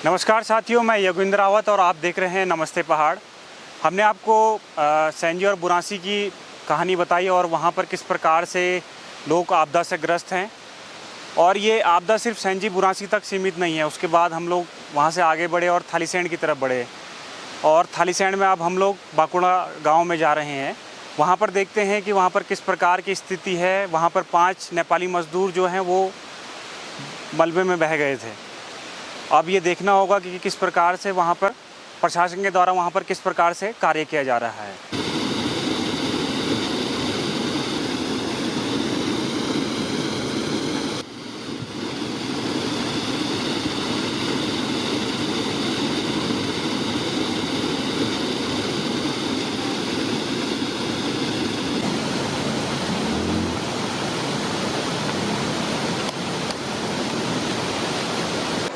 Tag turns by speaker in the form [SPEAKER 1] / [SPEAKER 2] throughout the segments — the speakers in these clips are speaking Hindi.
[SPEAKER 1] नमस्कार साथियों, मैं योगेंद्र रावत और आप देख रहे हैं नमस्ते पहाड़। हमने आपको सैंजी और बुरांसी की कहानी बताई और वहाँ पर किस प्रकार से लोग आपदा से ग्रस्त हैं। और ये आपदा सिर्फ सैंजी बुरांसी तक सीमित नहीं है। उसके बाद हम लोग वहाँ से आगे बढ़े और थालीसैंण की तरफ बढ़े और थालीसैंण में अब हम लोग बाकुड़ा गांव में जा रहे हैं। वहाँ पर देखते हैं कि वहाँ पर किस प्रकार की स्थिति है। वहाँ पर 5 नेपाली मज़दूर जो हैं वो मलबे में बह गए थे। अब ये देखना होगा कि किस प्रकार से वहाँ पर प्रशासन के द्वारा वहाँ पर किस प्रकार से कार्य किया जा रहा है।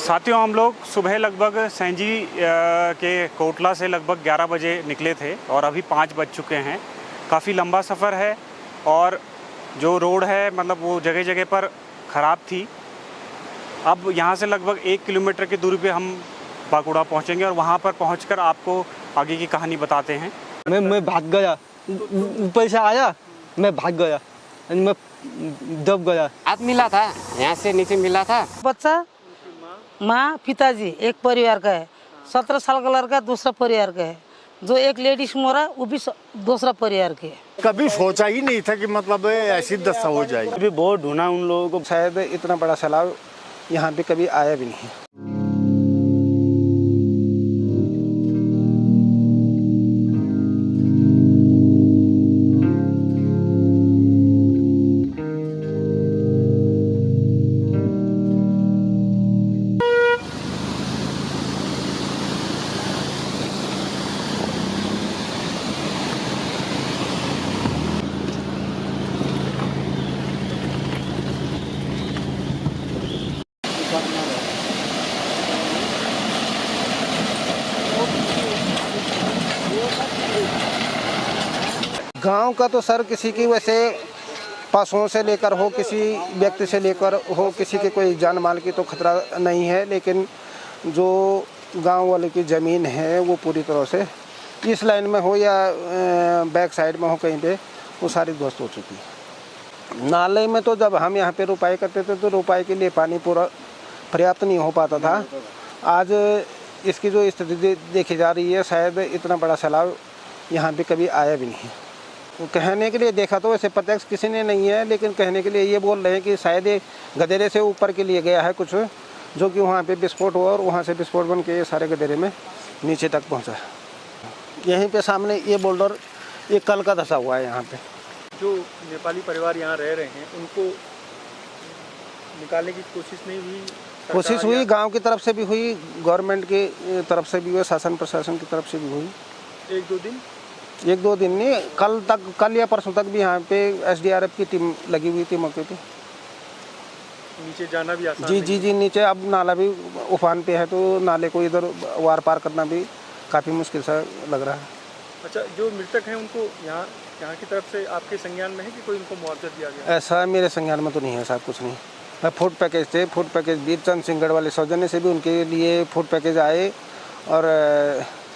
[SPEAKER 1] साथियों, हम लोग सुबह लगभग सैंजी के कोटला से लगभग 11 बजे निकले थे और अभी 5 बज चुके हैं। काफ़ी लंबा सफ़र है और जो रोड है मतलब वो जगह जगह पर ख़राब थी। अब यहाँ से लगभग 1 किलोमीटर की दूरी पे हम बाकुड़ा पहुँचेंगे और वहाँ पर पहुँचकर आपको आगे की कहानी बताते हैं।
[SPEAKER 2] मैं भाग गया, ऊपर से आया, मैं भाग गया, मैं दब गया।
[SPEAKER 3] हाथ मिला था, यहाँ से नीचे मिला था।
[SPEAKER 4] बच्चा, माँ, पिताजी एक परिवार का है। 17 साल का लड़का दूसरा परिवार का है। जो एक लेडीज मोरा वो भी दूसरा परिवार की है।
[SPEAKER 5] कभी सोचा ही नहीं था कि मतलब ऐसी दशा हो जाएगी।
[SPEAKER 2] अभी बहुत ढूंढा उन लोगों को, शायद इतना बड़ा सैलाब यहाँ पे कभी आया भी नहीं। गांव का तो सर किसी की वैसे पशुओं से लेकर हो, किसी व्यक्ति से लेकर हो, किसी के कोई जान माल की तो खतरा नहीं है। लेकिन जो गांव वाले की ज़मीन है वो पूरी तरह से इस लाइन में हो या बैक साइड में हो कहीं पे, वो सारी ध्वस्त हो चुकी है। नाले में तो जब हम यहाँ पे रोपाई करते थे तो रोपाई के लिए पानी पूरा पर्याप्त नहीं हो पाता था। आज इसकी जो स्थिति देखी जा रही है, शायद इतना बड़ा सैलाब यहाँ पे कभी आया भी नहीं। तो कहने के लिए देखा तो वैसे प्रत्यक्ष किसी ने नहीं है, लेकिन कहने के लिए ये बोल रहे हैं कि शायद ये गदेरे से ऊपर के लिए गया है कुछ, जो कि वहाँ पे विस्फोट हुआ और वहाँ से विस्फोट बन के ये सारे गदेरे में नीचे तक पहुँचा। यहीं पे सामने ये बोल्डर ये कल का धंसा हुआ है। यहाँ पे
[SPEAKER 6] जो नेपाली परिवार यहाँ रह रहे हैं उनको निकालने की कोशिश नहीं हुई?
[SPEAKER 2] कोशिश हुई, गाँव की तरफ से भी हुई, गवर्नमेंट की तरफ से भी हुई, शासन प्रशासन की तरफ से भी हुई।
[SPEAKER 6] 1-2 दिन
[SPEAKER 2] नहीं, कल या परसों तक भी यहाँ पे SDRF की टीम लगी हुई थी मौके पे।
[SPEAKER 6] नीचे जाना भी आसान
[SPEAKER 2] जी नीचे अब नाला भी उफान पे है, तो नाले को इधर वार पार करना भी काफ़ी मुश्किल सा लग रहा है।
[SPEAKER 6] अच्छा, जो मृतक हैं उनको यहाँ की तरफ से आपके संज्ञान में है कि कोई उनको मुआवजा दिया गया?
[SPEAKER 2] ऐसा मेरे संज्ञान में तो नहीं है साहब, कुछ नहीं। फूड पैकेज थे, फूड पैकेज वीरचंद सिंगड़ वाले सौजन्य से भी उनके लिए फूड पैकेज आए और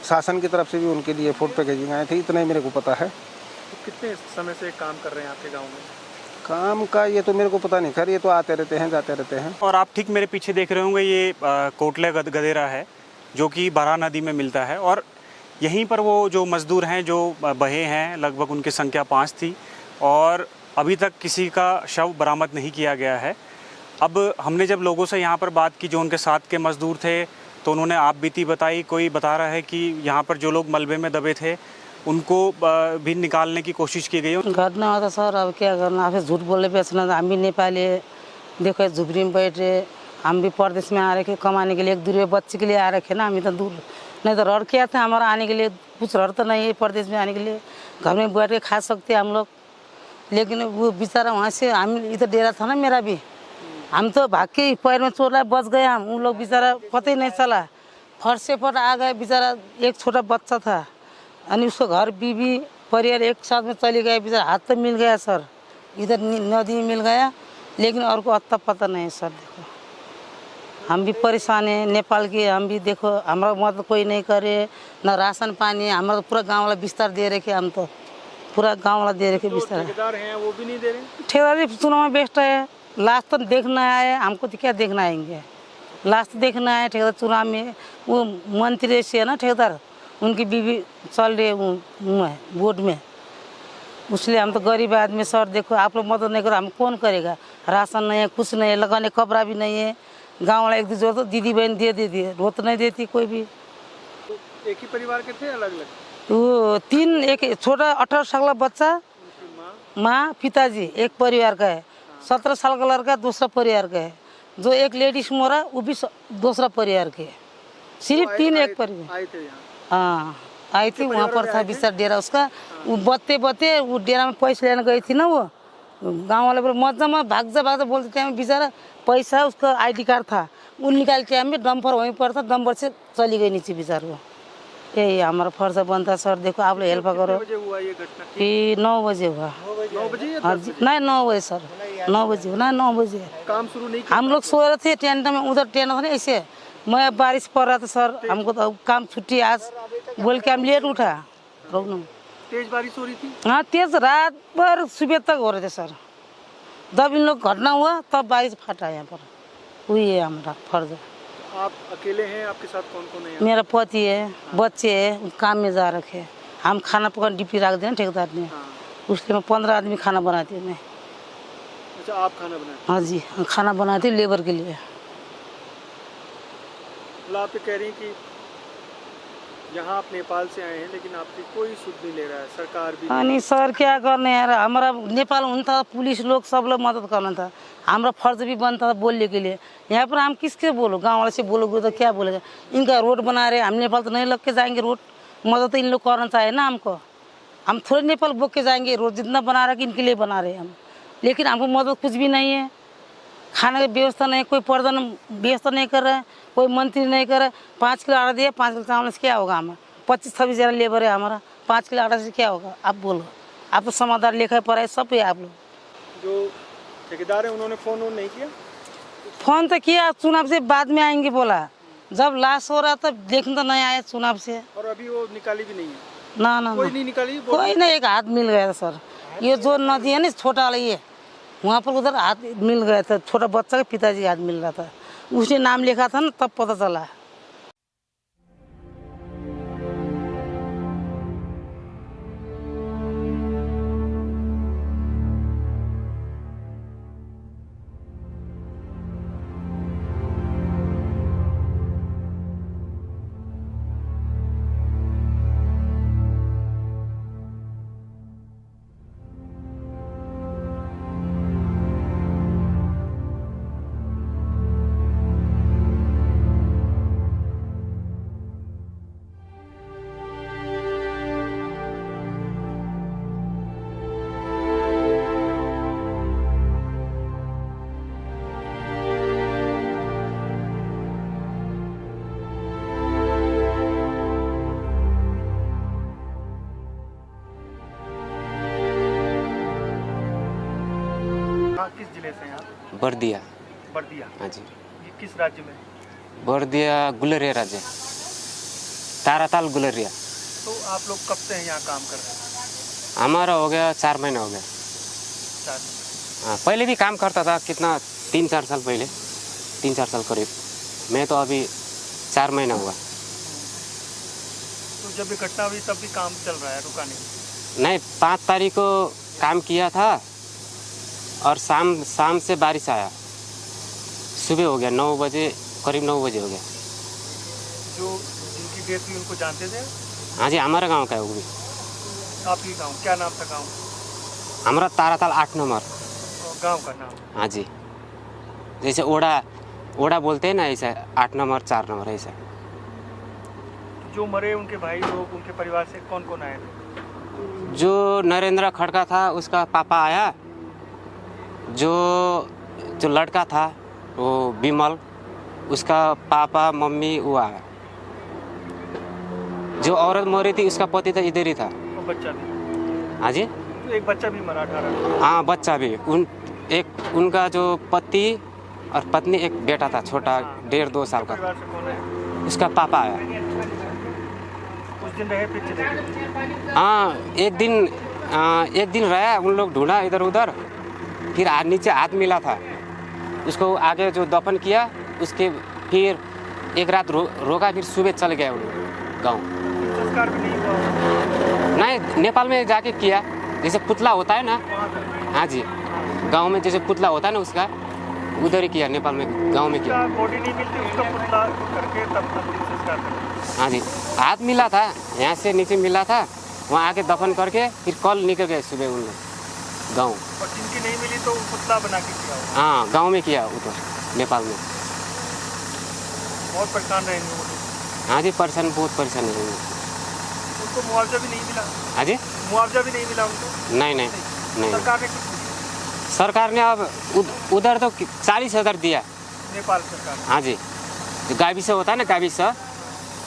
[SPEAKER 2] शासन की तरफ से भी उनके लिए फूड पैकेजिंग आए थे, इतना ही मेरे को पता है।
[SPEAKER 6] तो कितने समय से काम कर रहे हैं आपके गांव में?
[SPEAKER 2] काम का ये तो मेरे को पता नहीं, खैर ये तो आते रहते हैं जाते रहते हैं।
[SPEAKER 1] और आप ठीक मेरे पीछे देख रहे होंगे, ये कोटले गदेरा है जो कि बरा नदी में मिलता है। और यहीं पर वो जो मज़दूर हैं जो बहे हैं, लगभग उनकी संख्या 5 थी और अभी तक किसी का शव बरामद नहीं किया गया है। अब हमने जब लोगों से यहाँ पर बात की जो उनके साथ के मज़दूर थे, तो उन्होंने आप बीती बताई। कोई बता रहा है कि यहाँ पर जो लोग मलबे में दबे थे उनको भी निकालने की कोशिश की गई।
[SPEAKER 4] घटना होता सर, अब क्या करना, फिर झूठ बोले बेचना। हम भी नेपाली देखो झुपड़ी में बैठ रहे, हम भी परदेश में आ रखे कमाने के लिए, 1-2 रुपये बच्चे के लिए आ रखे ना। हम तो दूर नहीं तो रड़ के थे, हमारा आने के लिए कुछ रड़ तो नहीं है परदेश में आने के लिए। घर में बैठ के खा सकते हम लोग, लेकिन वो बेचारा वहाँ से, हम इधर डेरा था ना मेरा भी, हम तो भाग के पैर में चोट लगा बच गए हम। उन लोग बेचारा पता ही नहीं चला, फट से फट आ गए। बेचारा एक छोटा बच्चा था और उसको घर बीवी परिवार एक साथ में चली गए। बेचारा हाथ तो मिल गया सर, इधर नदी में मिल गया, लेकिन और को अत्ता पता नहीं सर। देखो हम भी परेशान है नेपाल के। हम भी देखो हमारा मदद कोई नहीं करे, न राशन पानी। हमारा तो पूरा गांव वाला बिस्तर दे रखे, हम तो पूरा गांव वाला दे रखे बिस्तर।
[SPEAKER 6] ठेकेदार हैं वो भी नहीं दे रहे।
[SPEAKER 4] ठेकेदार चुनाव में बेस्ट है, लास्ट तो देखना है हमको, तो क्या देखना आएंगे, लास्ट देखना है। ठेकेदार चुनाव में वो मंत्री से है ना ठेकेदार, उनकी बीवी चल रही है वोट में, इसलिए हम तो गरीब आदमी। सर देखो आप लोग मदद नहीं करो, हम कौन करेगा। राशन नहीं है, कुछ नहीं है, लगाने कपड़ा भी नहीं है। गांव वाला एक दूसरे तो दीदी बहन दे देती है, वो तो नहीं देती कोई भी।
[SPEAKER 6] तो एक ही परिवार के थे अलग अलग?
[SPEAKER 4] वो तीन, एक छोटा 18 साल का बच्चा, माँ पिताजी एक परिवार का है, 17 साल का लड़का दूसरा परिवार का है, जो एक लेडीज मोरा वो भी दूसरा परिवार के है। सिर्फ तीन एक परिवार
[SPEAKER 6] आए थे यहाँ।
[SPEAKER 4] हाँ आई थी, वहाँ पर था बिस्तर डेरा उसका। वो बत्ते वो डेरा में पैसे लेने गई थी ना, वो गांव वाले बोले मजा में भाग जा बोलते टाइम बेचारा पैसा उसका ID कार्ड था, वो निकाल के टाइम में डंपर वहीं पर था, डंपर से चली गई नीचे बेचार को। यही हमारा फर्ज बनता। सर देखो आप लोग हेल्प करो।
[SPEAKER 6] बजे हुआ ये घटना?
[SPEAKER 4] फिर 9 बजे हुआ।
[SPEAKER 6] 9 बजे या
[SPEAKER 4] हाँ
[SPEAKER 6] 10
[SPEAKER 4] जी,
[SPEAKER 6] बजे?
[SPEAKER 4] नहीं 9 बजे सर, 9 बजे ना 9 बजे।
[SPEAKER 6] काम शुरू नहीं किया?
[SPEAKER 4] हम लोग सो रहे थे टेंट में, उधर टेंट था ना ऐसे, मैं बारिश पड़ रहा था सर, हमको तो काम छुट्टी आज बोल के हम लेट उठा।
[SPEAKER 6] तेज बारिश हो रही थी?
[SPEAKER 4] हाँ तेज, रात भर सुबह तक हो रहे थे सर। जब इन लोग घटना हुआ तब बारिश फटा यहाँ पर, वही है हमारा फर्ज।
[SPEAKER 6] आप अकेले हैं, आपके साथ कौन कौन है यहाँ?
[SPEAKER 4] मेरा पति है, बच्चे है, काम में जा रखे। हम खाना पका डिप्टी रख दें ठेकेदार ने, उसके में 15 आदमी खाना बनाते हैं।
[SPEAKER 6] अच्छा आप खाना बनाते?
[SPEAKER 4] हाँ जी, हम खाना बनाते लेबर के लिए।
[SPEAKER 6] मतलब आप ये कह रही हैं कि यहाँ आप नेपाल से आए हैं लेकिन आपकी कोई सुध नहीं ले रहा है, सरकार भी
[SPEAKER 4] हाँ नहीं सर, क्या करने यार, हमारा नेपाल हुन था, पुलिस लोग सब लोग मदद करना था, हमारा फर्ज भी बनता था बोलने के लिए। यहाँ पर हम किसके बोलो, गांव वाले से बोलोगे तो क्या बोलेगा। इनका रोड बना रहे, हम नेपाल तो नहीं लग के जाएंगे रोड, मदद तो इन लोग करना चाहिए ना हमको। हम थोड़े नेपाल बोक के जाएंगे, रोड जितना बना रहा कि इनके लिए बना रहे हम, लेकिन हमको मदद कुछ भी नहीं है। खाने की व्यवस्था नहीं, कोई प्रधान व्यवस्था नहीं कर रहा है, कोई मंत्री नहीं कर रहा है। 5 किलो आटा दिया, 5 किलो चावल से क्या होगा हमारा? 25-26 जरा लेबर है हमारा, 5 किलो आटा से क्या होगा? आप बोलो, आप तो समादार लिखा पढ़ाई सब है आप लोग।
[SPEAKER 6] जो ठेकेदार है उन्होंने फोन नहीं किया?
[SPEAKER 4] फोन तो किया, चुनाव से बाद में आएंगे बोला, जब लाश हो रहा तब देखने तो नहीं आए चुनाव से।
[SPEAKER 6] और अभी वो निकाली भी नहीं है?
[SPEAKER 4] ना ना
[SPEAKER 6] कोई
[SPEAKER 4] ना,
[SPEAKER 6] नहीं निकाली?
[SPEAKER 4] कोई नहीं, एक हाथ मिल गया था सर। ये जो नदी है ना छोटा वाला, ये वहाँ पर उधर हाथ मिल गया था, छोटा बच्चा के पिताजी हाथ मिल रहा था, उसने नाम लिखा था ना, तब पता चला।
[SPEAKER 6] हाँ, किस जिले से हैं आप?
[SPEAKER 3] बर्दिया।
[SPEAKER 6] बर्दिया?
[SPEAKER 3] हाँ जी।
[SPEAKER 6] ये किस राज्य में?
[SPEAKER 3] बर्दिया गुलरिया राज्य, ताराताल गुलरिया।
[SPEAKER 6] तो आप लोग कब से हैं यहाँ काम कर रहे हैं?
[SPEAKER 3] हमारा हो गया 4 महीना हो गया।
[SPEAKER 6] 4 महीने।
[SPEAKER 3] हाँ, पहले भी काम करता था, कितना 3-4 साल पहले, 3-4 साल करीब। मैं तो अभी 4 महीना हुआ।
[SPEAKER 6] तो जब ये घटना हुई तब भी काम चल रहा है, रुका नहीं?
[SPEAKER 3] नहीं, 5 तारीख को काम किया था और शाम से बारिश आया, सुबह हो गया 9 बजे, करीब 9 बजे हो गया।
[SPEAKER 6] जो जिनकी डेथ हुई उनको जानते थे?
[SPEAKER 3] हाँ जी, हमारा गांव का है वो भी।
[SPEAKER 6] आपकी गांव क्या नाम था? गांव
[SPEAKER 3] हमारा ताराताल 8 नंबर।
[SPEAKER 6] गांव का नाम?
[SPEAKER 3] हाँ जी, जैसे ओड़ा बोलते हैं ना, ऐसा 8 नंबर 4 नंबर ऐसा।
[SPEAKER 6] जो मरे उनके भाई लोग, उनके परिवार से कौन कौन आए थे?
[SPEAKER 3] जो नरेंद्र खड़का था उसका पापा आया, जो लड़का था वो विमल, उसका पापा मम्मी वो आया। जो औरत मरी थी उसका पति था इधर ही था।
[SPEAKER 6] और बच्चा भी?
[SPEAKER 3] हाँ जी,
[SPEAKER 6] तो एक बच्चा भी मरा 18?
[SPEAKER 3] हाँ बच्चा भी। उनका जो पति और पत्नी, एक बेटा था छोटा 1.5-2 साल का।
[SPEAKER 6] परिवार से कौन है?
[SPEAKER 3] उसका पापा आया।
[SPEAKER 6] कुछ दिन रहे फिर चले गए।
[SPEAKER 3] हाँ, एक दिन रहा, उन लोग ढूंढा इधर उधर, फिर नीचे हाथ मिला था, उसको आगे जो दफन किया, उसके फिर एक रात रोका, फिर सुबह चल गए उन लोग गाँव।
[SPEAKER 6] संस्कार भी नहीं हुआ।
[SPEAKER 3] नहीं, नेपाल में जाके किया, जैसे पुतला होता है ना। हाँ जी, गांव में जैसे पुतला होता है ना, उसका उधर ही किया, नेपाल में गांव में किया।
[SPEAKER 6] बॉडी नहीं मिलती, उसका पुतला करके तब अंतिम संस्कार करते।
[SPEAKER 3] हाँ जी, हाथ मिला था, यहाँ से नीचे मिला था, वहाँ आके दफन करके फिर कल निकल गए सुबह उन लोग गाँव।
[SPEAKER 6] और जिनकी नहीं मिली तो पुतला बना के किया होगा।
[SPEAKER 3] हाँ, गांव में किया उधर नेपाल में।
[SPEAKER 6] बहुत परेशान रहेंगे वो लोग।
[SPEAKER 3] हाँ जी, बहुत परेशान है।
[SPEAKER 6] उनको मुआवजा भी नहीं मिला।
[SPEAKER 3] हाँ जी,
[SPEAKER 6] मुआवजा भी नहीं मिला उनको।
[SPEAKER 3] नहीं।
[SPEAKER 6] सरकार ने कुछ
[SPEAKER 3] सरकार ने अब उधर तो 40,000 दिया,
[SPEAKER 6] नेपाल सरकार ने।
[SPEAKER 3] हाँ जी, जो गाविस होता है ना, गाविस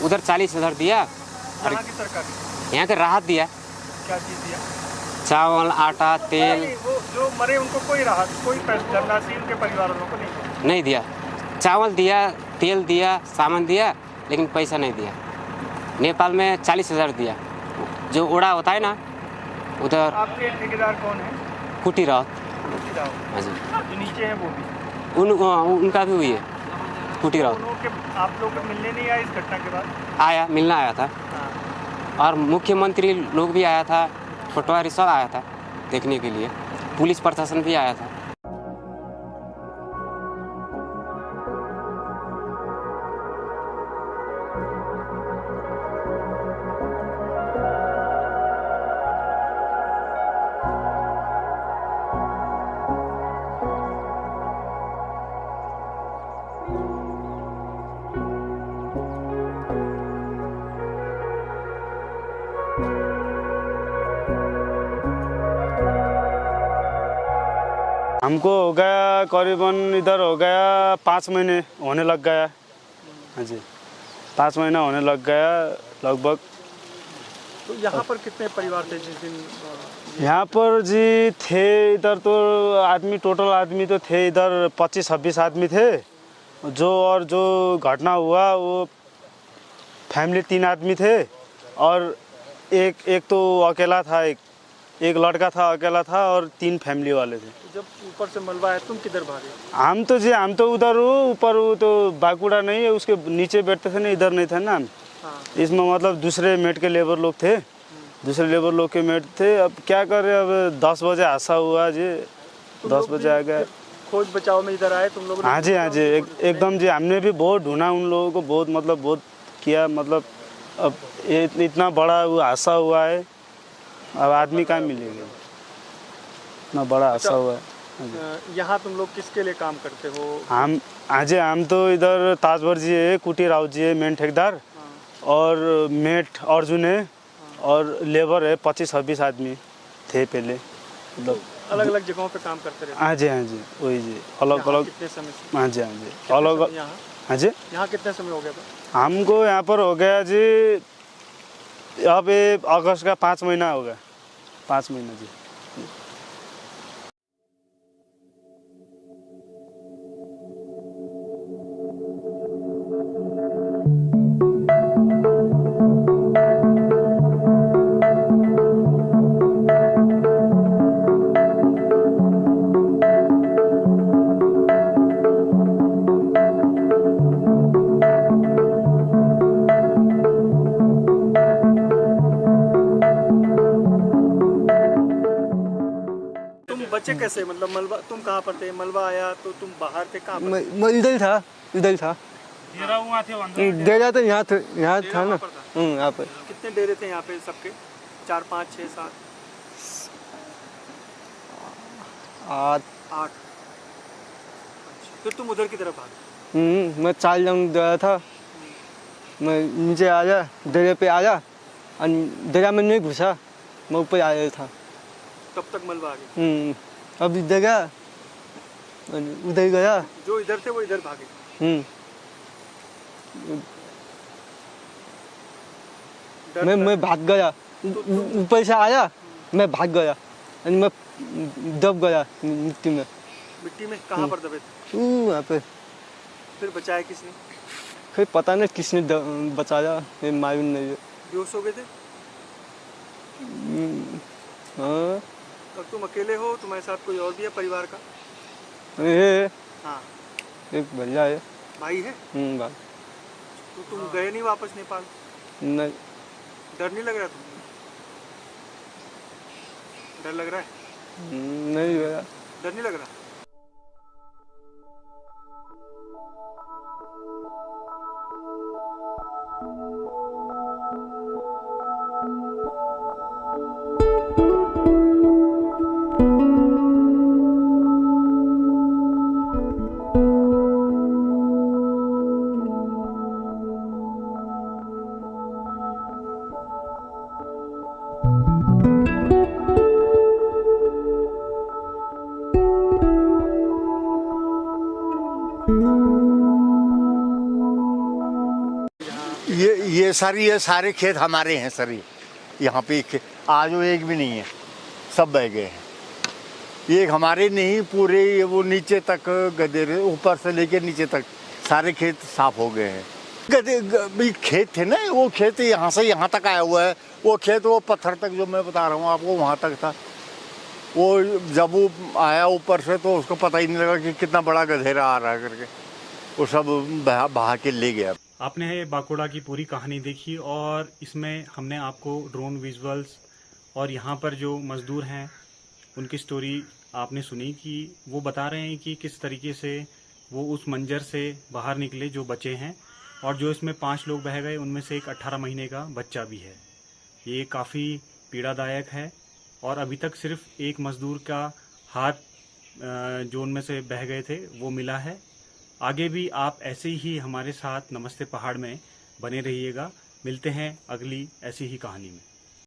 [SPEAKER 3] उधर 40,000 दिया। और
[SPEAKER 6] यहाँ की सरकार ने
[SPEAKER 3] यहाँ के राहत दिया,
[SPEAKER 6] क्या चीज़ दिया?
[SPEAKER 3] चावल, आटा, तेल
[SPEAKER 6] नहीं, वो जो मरे उनको कोई राहत, कोई पैसा धनराशि उनके परिवार वालों को नहीं दिया।
[SPEAKER 3] नहीं दिया। चावल दिया, तेल दिया, सामान दिया, लेकिन पैसा नहीं दिया। नेपाल में 40,000 दिया, जो ओड़ा होता है ना उधर।
[SPEAKER 6] आपके ठेकेदार कौन है?
[SPEAKER 3] कुटी राहत। हाँ जी,
[SPEAKER 6] जो नीचे है वो भी।
[SPEAKER 3] उनका भी हुई है कुटी राहत।
[SPEAKER 6] उन्हों के आप लोग को मिलने नहीं आए इस घटना के बाद?
[SPEAKER 3] मिलना आया था,
[SPEAKER 6] हाँ।
[SPEAKER 3] और मुख्यमंत्री लोग भी आया था, पटवारी सब आया था देखने के लिए, पुलिस प्रशासन भी आया था।
[SPEAKER 7] हमको हो गया करीबन, इधर हो गया 5 महीने होने लग गया। हाँ जी, 5 महीना होने लग गया लगभग।
[SPEAKER 6] तो यहाँ पर कितने परिवार थे जिस दिन?
[SPEAKER 7] यहाँ पर जी थे इधर तो आदमी, टोटल आदमी तो थे इधर 25-26 आदमी थे। जो घटना हुआ वो फैमिली 3 आदमी थे, और एक तो अकेला था, एक लड़का था अकेला था, और 3 फैमिली वाले थे।
[SPEAKER 6] जब ऊपर से मलबा है, तुम किधर भागे?
[SPEAKER 7] हम तो उधर हो, ऊपर वो तो बाकुड़ा नहीं है, उसके नीचे बैठते थे ना, इधर नहीं था ना हम।
[SPEAKER 6] हाँ।
[SPEAKER 7] इसमें मतलब दूसरे मेट के लेबर लोग थे, दूसरे लेबर लोग के मेट थे। अब क्या करें, अब 10 बजे हादसा हुआ जी, 10 बजे आ गया।
[SPEAKER 6] खोज बचाव में इधर आए तुम लोग?
[SPEAKER 7] हाँ जी, एकदम जी, हमने भी बहुत ढूंढा उन लोगों को, बहुत किया। मतलब अब इतना बड़ा वो हादसा हुआ है, अब आदमी कहाँ मिलेगा, इतना बड़ा हादसा हुआ है।
[SPEAKER 6] यहाँ तुम लोग किसके लिए काम करते हो?
[SPEAKER 7] हम तो इधर ताजवर जी है, कुटी राव जी है मेन ठेकेदार, और मेट अर्जुन है, और लेबर है 25-26 आदमी थे पहले। मतलब
[SPEAKER 6] अलग अलग जगहों पे काम करते रहते?
[SPEAKER 7] हाँ जी, वही जी, अलग
[SPEAKER 6] कितने समय से?
[SPEAKER 7] हाँ जी, अलग। हाँ जी,
[SPEAKER 6] यहाँ कितने समय हो गया था?
[SPEAKER 7] हमको यहाँ पर हो गया जी, अब अगस्त का 5 महीना हो गया, 5 महीना जी।
[SPEAKER 6] बच्चे कैसे, मतलब मलबा, तुम कहाँ पर थे? मलबा आया तो तुम बाहर थे, कहाँ पर?
[SPEAKER 8] मैं इधर ही था। डेरा तो यहाँ था ना। यहाँ पर
[SPEAKER 6] कितने डेरे थे यहाँ पे सबके? 4, 5, 6, 7, 8। फिर तुम उधर की तरफ भागे?
[SPEAKER 8] मैं 4 जन गया था। मैं नीचे आया, डेरे पे आया, और डेरा में नहीं घुसा, मैं ऊपर आया था।
[SPEAKER 6] तब तक मलबा आ गया?
[SPEAKER 8] अब इधर गया, उधर गया।
[SPEAKER 6] जो इधर थे वो इधर भागे?
[SPEAKER 8] मैं भाग गया, ऊपर से आया, मैं भाग गया, मैं दब गया मिट्टी में।
[SPEAKER 6] मिट्टी में कहाँ पर दबे थे?
[SPEAKER 8] वहाँ पे
[SPEAKER 6] फिर बचाया किसने?
[SPEAKER 8] फिर पता नहीं किसने बचाया, ये मालूम नहीं है।
[SPEAKER 6] बेहोश हो गए थे?
[SPEAKER 8] हाँ
[SPEAKER 6] अब तुम अकेले हो, तुम्हारे साथ कोई और भी है परिवार का?
[SPEAKER 8] ये
[SPEAKER 6] हाँ,
[SPEAKER 8] एक भैया है।
[SPEAKER 6] भाई है?
[SPEAKER 8] भाई
[SPEAKER 6] तो तुम गए नहीं वापस नेपाल?
[SPEAKER 8] नहीं।
[SPEAKER 6] डर नहीं लग रहा तुम्हें? डर लग रहा है?
[SPEAKER 8] नहीं भैया।
[SPEAKER 6] डर नहीं लग रहा?
[SPEAKER 5] ये सारे खेत हमारे हैं सर। यहाँ पे आज वो एक भी नहीं है, सब बह गए हैं। ये हमारे नहीं, पूरे वो नीचे तक गधेरे, ऊपर से लेके नीचे तक सारे खेत साफ हो गए हैं। भी खेत थे ना, वो खेत यहाँ से यहाँ तक आया हुआ है। वो खेत वो पत्थर तक जो मैं बता रहा हूँ आपको, वहाँ तक था। वो जब वो आया ऊपर से तो उसको पता ही नहीं लगा कि कितना बड़ा गधेरा आ रहा है करके, वो सब बहा के ले गया।
[SPEAKER 1] आपने बाकुड़ा की पूरी कहानी देखी और इसमें हमने आपको ड्रोन विजुअल्स और यहाँ पर जो मज़दूर हैं उनकी स्टोरी आपने सुनी कि वो बता रहे हैं कि किस तरीके से वो उस मंजर से बाहर निकले जो बचे हैं, और जो इसमें 5 लोग बह गए उनमें से एक 18 महीने का बच्चा भी है। ये काफ़ी पीड़ादायक है और अभी तक सिर्फ एक मज़दूर का हाथ जो उनमें से बह गए थे वो मिला है। आगे भी आप ऐसे ही हमारे साथ नमस्ते पहाड़ में बने रहिएगा। मिलते हैं अगली ऐसी ही कहानी में।